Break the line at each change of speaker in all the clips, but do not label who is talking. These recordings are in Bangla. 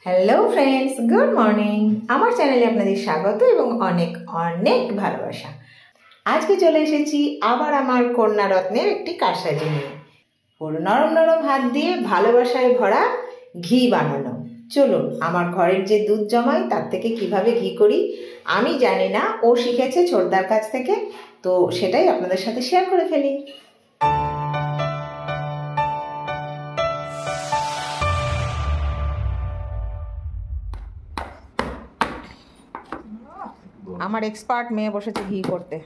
Hello friends, good morning. আমার চ্যানেলে আপনাদের স্বাগত এবং অনেক অনেক ভালোবাসা। আজকে চলে এসেছি আবার আমার কন্যা রত্নের একটি কারসাজি নিয়ে। পুরো নরম নরম হাত দিয়ে ভালোবাসায় ভরা ঘি বানানো। চলুন, আমার ঘরের যে দুধ জমাই তার থেকে কিভাবে ঘি করি আমি জানি না, ও শিখেছে ছোটদার কাছ থেকে, তো সেটাই আপনাদের সাথে শেয়ার করে ফেলি। আমার এক্সপার্ট মেয়ে বসেছে ঘি করতে।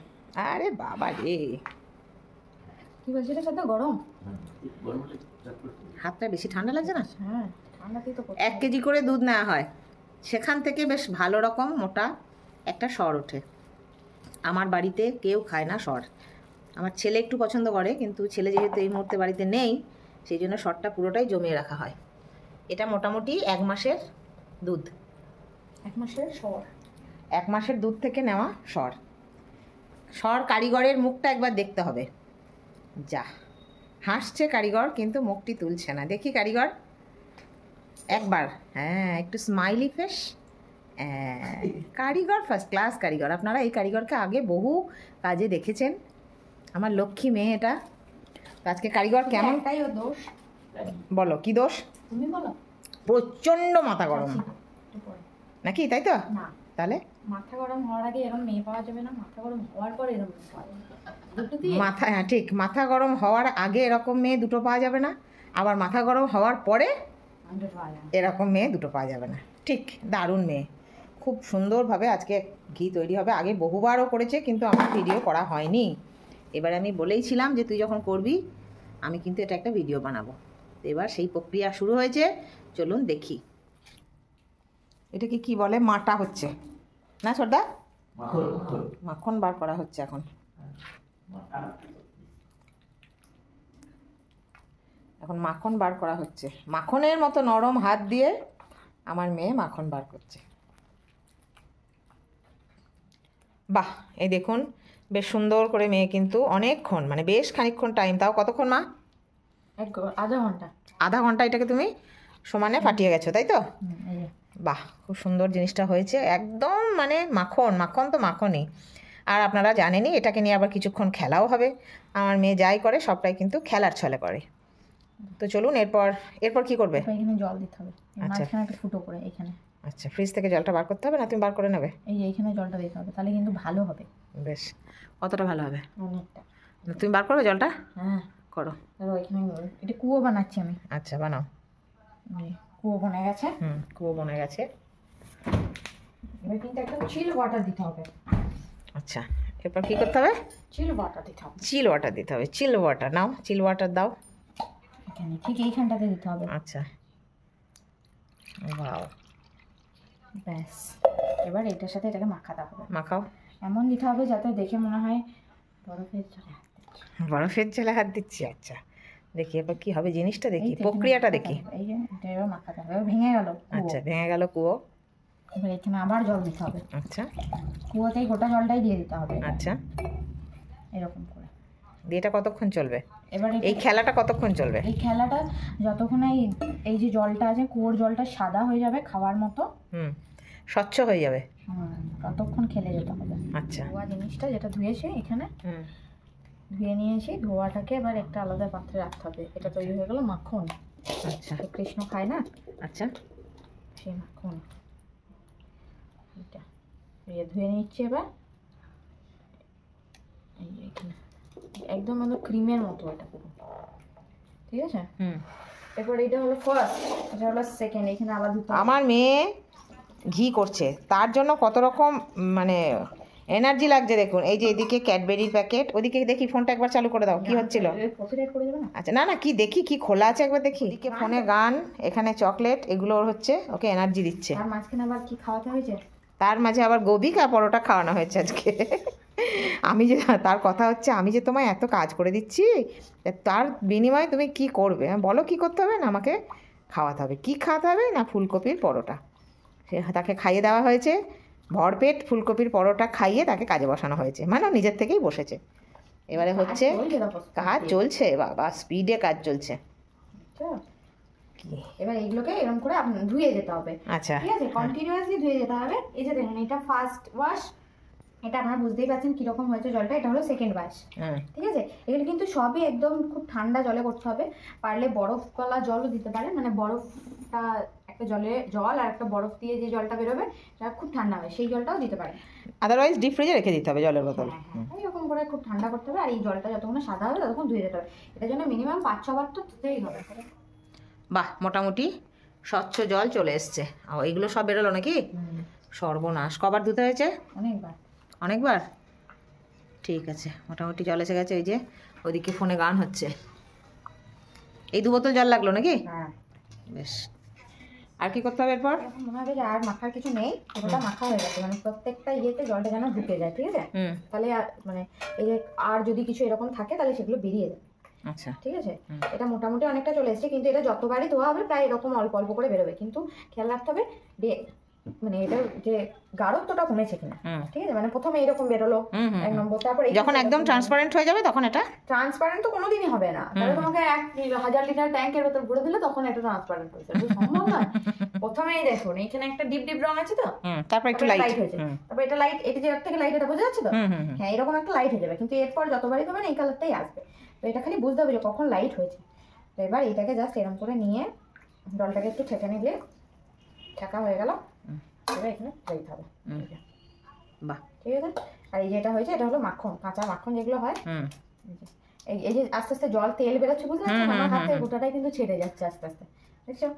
আরে বাবা রে,
কি বলছিস রে? সাথে গরম
হাতটা বেশি ঠান্ডা লাগছে না?
হ্যাঁ, ঠান্ডাতেই তো
1 কেজি করে দুধ নেওয়া হয়, সেখান থেকে বেশ ভালো রকম মোটা একটা সর ওঠে। আমার বাড়িতে কেউ খায় না সর, আমার ছেলে একটু পছন্দ করে, কিন্তু ছেলে যেহেতু এই মুহূর্তে বাড়িতে নেই সেই জন্য সরটা পুরোটাই জমিয়ে রাখা হয়। এটা মোটামুটি 1 মাসের দুধ।
1 মাসের সর?
1 মাসের দুধ থেকে নেওয়া সর। সর কারিগরের মুখটা একবার দেখতে হবে। যা হাসছে কারিগর, কিন্তু মুখটি তুলছে না। দেখি কারিগর একবার, হ্যাঁ, একটু স্মাইলি ফেস। কারিগর ফার্স্ট ক্লাস কারিগর। আপনারা এই কারিগরকে আগে বহু কাজে দেখেছেন। আমার লক্ষ্মী মেয়ে এটা। আজকে কারিগর কেমন?
একটাই ও দোষ।
বলো কি দোষ?
তুমি বলো।
প্রচণ্ড মাথা গরম নাকি, তাই তো?
না,
তাহলে
মাথা গরম হওয়ার আগে এরকম মেয়ে পাওয়া যাবে না, মাথা গরম হওয়ার পরে এরকম পাওয়া যাবে। দুটো দিয়ে
মাথা, হ্যাঁ ঠিক, মাথা গরম হওয়ার আগে এরকম মেয়ে দুটো পাওয়া যাবে না, আবার মাথা গরম হওয়ার পরে এরকম মেয়ে দুটো পাওয়া যাবে না। ঠিক, দারুণ মেয়ে, খুব সুন্দরভাবে আজকে ঘি তৈরি হবে। আগে বহুবারও করেছে, কিন্তু আমার ভিডিও করা হয়নি। এবারে আমি বলেইছিলাম যে তুই যখন করবি আমি কিন্তু এটা একটা ভিডিও বানাবো। তো এবার সেই প্রক্রিয়া শুরু হয়েছে, চলুন দেখি। এটাকে কি বলে? মাটা হচ্ছে না ছোটদা? মাখন বার করা হচ্ছে এখন। এখন মাখন বার করা হচ্ছে। মাখনের মতো নরম হাত দিয়ে আমার মেয়ে মাখন বার করছে। বাহ, এই দেখুন, বেশ সুন্দর করে মেয়ে কিন্তু অনেকক্ষণ, মানে বেশ খানিকক্ষণ টাইম। তাও কতক্ষণ মা?
আধা ঘন্টা।
আধা ঘন্টা এটাকে তুমি সমানে ফাটিয়ে গেছো, তাই তো? বাহ, খুব সুন্দর জিনিসটা হয়েছে একদম, মানে মাখন। মাখন তো মাখনই। আর আপনারা জানেনই এটাকে নিয়ে আবার কিছুক্ষণ খেলাও হবে। আমার মেয়ে যাই করে সবটাই কিন্তু খেলার ছলে করে। তো চলুন, এরপর কি করবে?
এখানে জল দিতে হবে।
আচ্ছা,
এখানে একটা ফুটো করে এখানে।
আচ্ছা, ফ্রিজ থেকে জলটা বার করতে হবে না তুমি বার করে নেবে?
এই যে এখানে জলটা দিতে হবে, তাহলে কিন্তু ভালো হবে।
বেশ, কতটা ভালো হবে?
অনেকটা।
তুমি বার করবে জলটা?
হ্যাঁ,
করো।
ধরো এখানে এটা কুয়ো বানাচ্ছি আমি।
আচ্ছা, বানাও।
কুয়ো বনে গেছে।
কুয়ো বনে গেছে।
এবার কিন্তু একটা চিল ওয়াটার দিতে হবে।
আচ্ছা, এরপর কি করতে হবে?
চিল ওয়াটার দিতে হবে।
চিল ওয়াটার দিতে হবে। চিল ওয়াটার নাও, চিল ওয়াটার দাও।
এখানে ঠিক এইখানটাতে দিতে হবে।
আচ্ছা, ওয়াও,
ব্যাস। এবার এটার সাথে এটাকে মাখাতে হবে।
মাখাও।
এমন দিতে হবে যাতে দেখে মনে হয় বরফের জলে হাত দিচ্ছি।
বরফের জলে হাত দিচ্ছি। আচ্ছা, দেখি এবার কি হবে জিনিসটা, দেখি প্রক্রিয়াটা দেখি।
এই যে এটা এবার মাখাতে হবে। এবার ভেঙে গেল।
আচ্ছা, ভেঙে গেল কুয়ো।
এবার এখানে আবার জল দিতে হবে।
আচ্ছা,
কুয়োতেই গোটা জলটাই দিয়ে দিতে হবে।
আচ্ছা,
এরকম করে।
দিয়ে এটা কতক্ষণ চলবে?
এবার
এই খেলাটা কতক্ষণ চলবে?
এই খেলাটা যতক্ষণ এই যে জলটা আছে, কুয়োর জলটা সাদা হয়ে যাবে খাওয়ার মতো,
স্বচ্ছ হয়ে যাবে,
ততক্ষণ খেলে যেতে হবে।
আচ্ছা,
ধোয়া জিনিসটা যেটা ধুয়েছি এখানে ধুয়ে নিয়েছি, ধোয়াটাকে এবার একটা আলাদা পাত্রে রাখতে হবে। এটা তৈরি হয়ে গেল মাখন।
আচ্ছা,
কৃষ্ণ খায় না?
আচ্ছা,
সেই মাখন এটা ধুয়ে নিচ্ছি। এবার এই যে এখানে একদম ক্রিমের মতো এটা পুরো, ঠিক আছে? এরপর এটা হলো ফার্স্ট, এটা হলো সেকেন্ড। এখানে আবার দুটো। আমার
মেয়ে ঘি করছে, তার জন্য কত রকম মানে এনার্জি লাগছে দেখুন। এই যে এদিকে ক্যাডবেরির প্যাকেট, ওদিকে দেখি ফোনটা একবার চালু করে দাও, কি হচ্ছিল?
কপিরাইট করে যাবে না?
আচ্ছা, না না, কি দেখি কি খোলা আছে একবার দেখি। এদিকে ফোনে গান, এখানে চকলেট, এগুলো হচ্ছে ওকে এনার্জি দিচ্ছে।
আর মাঝখানে আবার কি খাওয়াতে হয়েছে?
তার মাঝে আবার গোবিকা পরোটা খাওয়ানো হয়েছে আজকে। আমি যে, তার কথা হচ্ছে আমি যে তোমায় এত কাজ করে দিচ্ছি, তার বিনিময়ে তুমি কি করবে? বলো কি করতে হবে? না আমাকে খাওয়াতে হবে। কি খাওয়াতে হবে? না ফুলকপির পরোটা। সে তাকে খাইয়ে দেওয়া হয়েছে, ভরপেট ফুলকপির পরোটা খাইয়ে তাকে কাজে বসানো হয়েছে, মানে নিজের থেকেই বসেছে। এবারে হচ্ছে কাজ চলছে, বাবা স্পিডে কাজ চলছে।
এবার এইগুলোকে এরকম করে ধুয়ে যেতে হবে।
আচ্ছা,
ঠিক আছে, কন্টিনিউয়াসলি ধুয়ে যেতে হবে। এই যে দেখুন, এটা ফার্স্ট ওয়াশ, এটা আপনারা বুঝতেই পারছেন কিরকম হয়েছে জলটা। এটা হলো সেকেন্ড ওয়াশ। ঠিক আছে, এগুলো কিন্তু সবই একদম খুব ঠান্ডা জলে করতে হবে। পারলে বরফওয়ালা জলও দিতে পারেন, মানে বরফটা একটা জল আর একটা বরফ দিয়ে যে জলটা বেরোবে সেটা খুব ঠান্ডা হয়, সেই জলটাও দিতে পারেন।
আদারওয়াইজ ডিপ ফ্রিজে রেখে দিতে হবে জলের বোতল।
এরকম করে খুব ঠান্ডা করতে হবে। আর এই জলটা যতক্ষণ সাদা হবে ততক্ষণ ধুয়ে যেতে হবে। এটার জন্য মিনিমাম 5-6 বার তো ধুতেই হবে।
বাহ, মোটামুটি স্বচ্ছ জল চলে এসছে। এইগুলো সব বেরোলো নাকি? সর্বনাশ, কবার ধুতে হয়েছে? অনেকবার। ঠিক আছে, মোটামুটি জল এসে গেছে। এই যে ওদিকে ফোনে গান হচ্ছে। এই 2 বোতল জল লাগলো নাকি?
হ্যাঁ,
বেশ। আর কি করতে হবে এরপর?
মনে হবে যে আর মাখার কিছু নেই, পুরোটা মাখা হয়ে গেছে, মানে প্রত্যেকটা ইয়েতে জলটা যেন ঢুকে যায়। ঠিক আছে, তাহলে মানে এই যে আর যদি কিছু এরকম থাকে তাহলে সেগুলো বেরিয়ে যায়।
আচ্ছা,
ঠিক আছে, এটা মোটামুটি অনেকটা চলে এসেছে, কিন্তু এটা যতবারই ধোয়া হবে প্রায় এরকম অল্প অল্প করে বেরোবে। কিন্তু খেয়াল রাখতে হবে মানে এটা যে গাঢ়ত্বটা কমেছে কিনা। ঠিক আছে, মানে প্রথমে এরকম বেরোলো 1 নম্বর, তারপরে
যখন একদম ট্রান্সপারেন্ট হয়ে যাবে তখন এটা
ট্রান্সপারেন্ট তো কোনোদিনই হবে না। তাহলে তোমাকে 1000 লিটার ট্যাঙ্কের ভেতর ভরে দিলে তখন এটা ট্রান্সপারেন্ট হয়ে যাবে, সম্ভব নয়। প্রথমেই দেখুন এখানে একটা ডিপ ডিপ রং আছে তো,
তারপর একটু লাইট
হয়েছে, তারপর এটা লাইট, এটা যে থেকে লাইট, এটা বোঝা যাচ্ছে তো? হ্যাঁ, এরকম একটা লাইট হয়ে যাবে। কিন্তু এরপর যতবারই দেবেন এই কালারটাই আসবে। তো এটা খালি বুঝতে হবে যে কখন লাইট হয়েছে। তো এবার এটাকে জাস্ট এরকম করে নিয়ে জলটাকে একটু ছেঁকে নিলে ছেঁকা হয়ে গেল। এবার এখানে দিতে হবে।
বাহ,
ঠিক আছে। আর এই যেটা হয়েছে এটা হলো মাখন, কাঁচা মাখন যেগুলো হয়। এই যে আস্তে আস্তে জল তেল বেরোচ্ছে, বুঝতে পারছেন? আমার হাতে গোটাটাই কিন্তু ছেড়ে যাচ্ছে আস্তে আস্তে, দেখছো?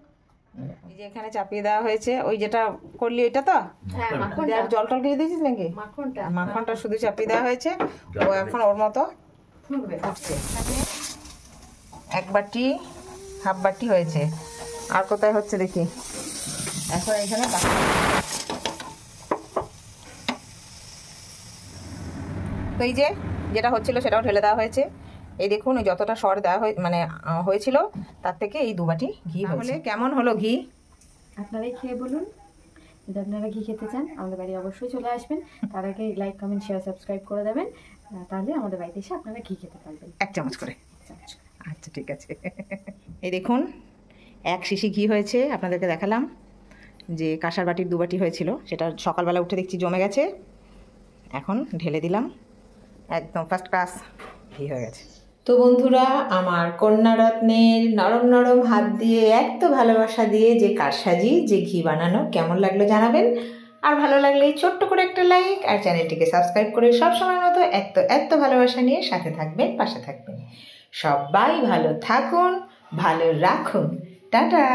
এই যে এখানে চাপিয়ে দেওয়া হয়েছে, ওই যেটা করলি ওইটা তো?
হ্যাঁ, মাখনটা।
আর জল টল দিয়ে দিয়েছিস নাকি? মাখনটা শুধু চাপিয়ে দেওয়া হয়েছে, ও এখন ওর মতো ফুটছে। 1 বাটি 1/2 বাটি হয়েছে। আর কোথায় হচ্ছে দেখি। এখন এখানে তো এই যে যেটা হচ্ছিল সেটাও ঢেলে দেওয়া হয়েছে। এই দেখুন, ওই যতটা সর দেওয়া মানে হয়েছিল তার থেকে এই 2 বাটি ঘি হয়েছে। কেমন হলো ঘি
আপনারাই খেয়ে বলুন। যদি আপনারা ঘি খেতে চান আমাদের বাড়ি অবশ্যই চলে আসবেন। তার আগে লাইক, কমেন্ট, শেয়ার, সাবস্ক্রাইব করে দেবেন, তাহলে আমাদের বাড়িতে এসে আপনারা ঘি খেতে পারবেন
1 চামচ করে। আচ্ছা, ঠিক আছে। এই দেখুন 1 শিশি ঘি হয়েছে। আপনাদেরকে দেখালাম যে কাঁসার বাটির 2 বাটি হয়েছিল, সেটা সকালবেলা উঠে দেখছি জমে গেছে। এখন ঢেলে দিলাম, একদম ফার্স্ট ক্লাস ঘি হয়ে গেছে। তো বন্ধুরা, আমার কন্যারত্নের নরম নরম হাত দিয়ে এত ভালোবাসা দিয়ে যে কারসাজি, যে ঘি বানানো কেমন লাগলো জানাবেন। আর ভালো লাগলে ছোট্ট করে একটা লাইক, আর চ্যানেলটিকে সাবস্ক্রাইব করে সবসময় মতো এত ভালোবাসা নিয়ে সাথে থাকবেন, পাশে থাকবেন। সবাই ভালো থাকুন, ভালো রাখুন। টাটা।